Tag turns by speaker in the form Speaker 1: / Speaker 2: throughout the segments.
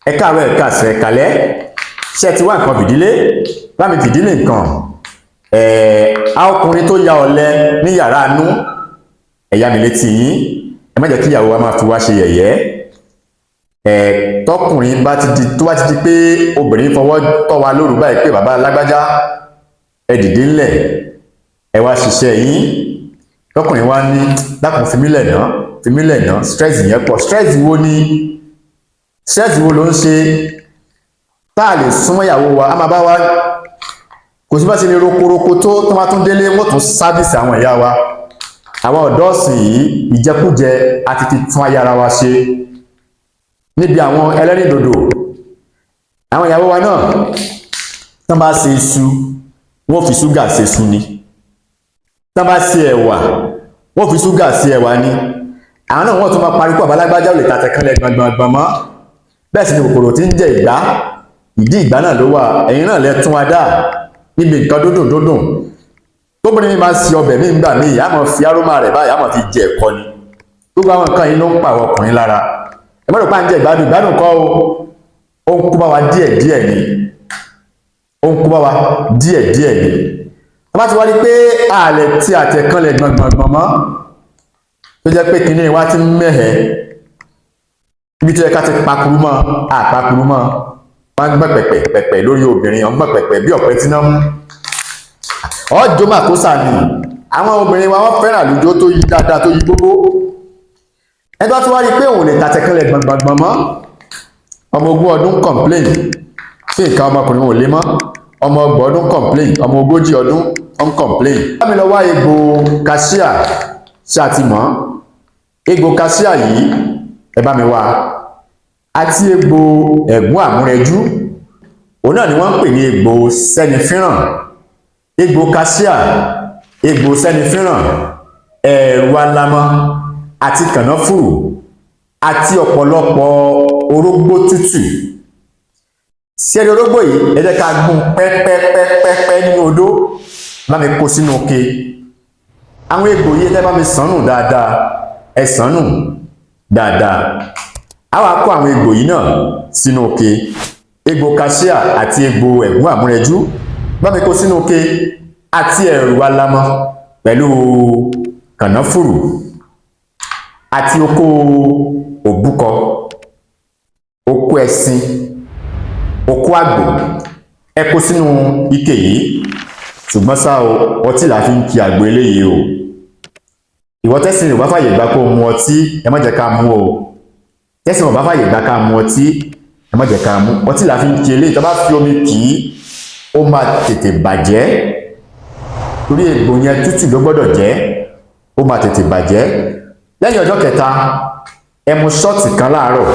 Speaker 1: ẹ káàárọ̀ ẹ káàsán ẹ kálẹ́ ṣé ti wá nǹkan fìdílé bá mi fìdílé nǹkan a ọkùnrin tó ya ọ̀lẹ ní yàrá inú ẹ̀yà mi létí yín ẹ má jẹ́ kí ìyàwó wa máa fi wá ṣe yẹ̀yẹ́ tọkùnrin bá ti di pé obìnrin fọwọ́ tọ́ wa lóru báyìí pé bàbá alágbájá ẹ dìde ńlẹ̀ ẹ wá ṣiṣẹ́ yín tọkùnrin wa ní dákun fi mí lẹ̀ ná stress yẹn pọ̀ stress wo ló ń ṣe tá a lè súnmọ́ ìyàwó wa a máa bá wa kò sí bá ṣe lè rokoroko tó máa tún délé wọ́n tún sábìsì àwọn ìyá wa àwọn ọ̀dọ́ ọ̀sìn yìí ìjẹkújẹ àti ti tún ayé ara wa ṣe níbi àwọn ẹlẹ́rìndòdò àwọn ìyàwó wa náà tán bá ṣe iṣu wọ́n fi ṣúgà ṣe iṣu ni tán bá ṣe ẹ̀wà wọ́n fi ṣúgà ṣe ẹ̀wà ni àwọn náà wọ́n tún máa parí pọ̀ balágbájá ò lè tàtẹ̀ kanlẹ̀ gbọ̀ngbọ̀n mọ́ bẹ́ẹ̀ sì ni kòkòrò tí ń jẹ ìgbá ìdí ìgbá náà ló wà ẹ̀yin náà lẹ tún wa dá níbi nǹkan dúndùn tóbìnrin mi máa ń ṣe ọbẹ̀ mi ń gbà mí ìyá máa fi árómà rẹ̀ báyìí á máa fi jẹ ẹ̀kọ́ ni gbogbo àwọn nǹkan yìí ló ń pa àwọn ọkùnrin lára ẹ má rò pé à ń jẹ ìgbádùn kọ́ ó ń kó bá wa díẹ̀díẹ̀ ni a bá ti wá rí pé ààlẹ̀ tí àtẹ̀kànlẹ̀ gbọ̀ngbọ̀n mọ́ tó jẹ́ pé kinní wa ti ń mẹ́hẹ̀ẹ́ ibi tó yẹ ká ti pakuru mọ́ àpakuru mọ́ wọ́n gbọ́n pẹ̀pẹ̀ lórí obìnrin wọ́n gbọ́n pẹ̀pẹ̀ bí ọ̀pẹ tí náà mú ọjọ́ màkósà ni àwọn obìnrin wa wọ́n fẹ́ràn àlùjọ tó yí dáadáa tó yí gbogbo ẹgbẹ́ tó wá rí pé òun lè tàtẹ̀kànlẹ̀ gbọ̀ngbọ̀n mọ́ ọmọ 20 ọdún complain sí nǹkan ọmọkùnrin ò lè mọ́ ọmọ 30 ọdún complain ọmọ 40 ọdún on complain bá mi lọ wá egbò cassia ṣe àti mọ́ egbò cassia yìí ẹ bá mi wá àti egbò ẹ̀gún àmúrẹjú òun náà ni wọ́n ń pè ní egbò sẹ́nifíràn egbò cassia egbò sẹ́nifíràn ẹ̀rù alamọ àti kànáfùrù àti ọ̀pọ̀lọpọ̀ orógbó tútù sí ẹni orógbó yìí ẹ jẹ́ ká gún pẹ́pẹ́pẹ́pẹ́ nínú odó bá mi kó sínú òkè àwọn egbò yìí ẹ bá mi sànù dáadáa ẹ sànù dáadáa a wá kó àwọn egbò yìí náà sínú òkè egbò cassia àti egbò ẹ̀gún àmúrẹjú bá mi kó sínú òkè àti ẹ̀rù alamọ pẹ̀lú kànáfùrù àti okó òbúkọ okó ẹṣin okó àgbò ẹ kó sínú ike yìí ṣùgbọ́n ṣá o ọtí là fi ń ki àgbo eléyìí o ìwọ tẹ́sìn ò bá fàyè gbà kó mu ọtí ẹ má jẹ́ ká mú o tẹ́sìn ò bá fàyè gbà ká mu ọtí ẹ má jẹ́ ká mú ọtí là fi ń ki eléyìí tó bá fi omi kì í ó máa tètè bàjẹ́ torí egbò yẹn tútù ló gbọ́dọ̀ jẹ́ ó máa tètè bàjẹ́ lẹ́yìn ọjọ́ kẹta ẹ mu ṣọ́ọ̀tì kan láàárọ̀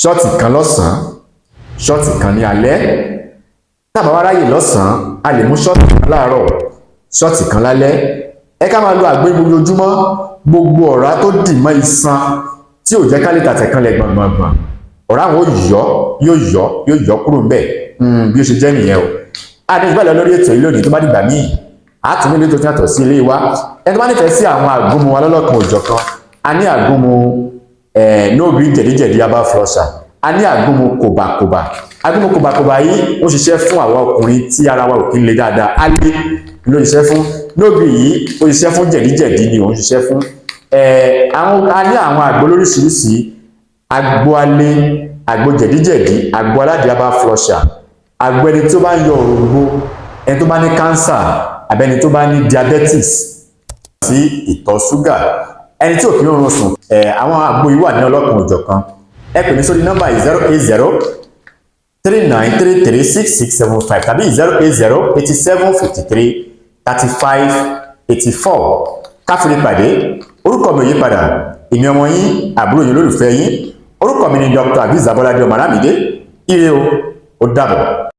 Speaker 1: ṣọ́ọ̀tì kan lọ́sàn-án ṣọ́ọ̀tì kan ní alẹ́ tábà wá ráyè lọ́sàn-án a lè mú ṣọ́ọ̀tì kan láàárọ̀ ṣọ́ọ̀tì kan lálẹ́ ẹ ká máa lo àgbo lójoojúmọ́ gbogbo ọ̀rá tó dì mọ́ iṣan tí ò jẹ́ ká lè tàtẹ̀kànlẹ̀ gbọ̀ngbọ̀ngbọ̀n ọ̀rá àwọn yóò yọ kúrò ń bẹ̀ bí ó ṣe jẹ́ nìyẹn o adéjúbà lọ lórí ètò yìí lónìí tó bá dìgbà míì àtúnú ilé tó ti yàtọ̀ sí ilé wa ẹni tó bá nífẹ̀ẹ́ sí àwọn àgúnmu wa lọ́lọ́kan òjọ̀kan a ní àgúnmu nóòbí jẹ̀díjẹ̀dí herbal flusher a ní àgúnmu kòbàkòbà àgúnmu kòbàkòbà yìí ó ṣiṣẹ́ fún àwọn ọkùnrin tí ara wa ò kí ń le dáadáa á lé ló ṣiṣẹ́ fún nóòbí yìí ó ṣiṣẹ́ fún jẹ̀díjẹ̀dí ni òun ṣiṣẹ́ fún a ní àwọn àgbo lóríṣiríṣi àgbo alé àgbo jẹ̀díjẹ̀dí àgbo aládìí herbal flusher àgbo ẹni tó bá ń yọ òròǹgbò ẹni tó bá ní cancer àbẹ́ni tó bá ní diabetes sí ìtọ̀ ṣúgà ẹni tí ò kí ń rọrùn sùn àwọn àgbo yìí wà ní ọlọ́kan òjọ̀kan ẹ pè mí sórí nọ́mbà 08039336675 tàbí 08087533584 káfíńrí pàdé orúkọ mi ò yí padà èmi ọmọ yín àbúrò yín olólùfẹ́ yín orúkọ mi ni Dr. Aviz Abolade Ọmọ Aramide ire o ó dàbọ̀.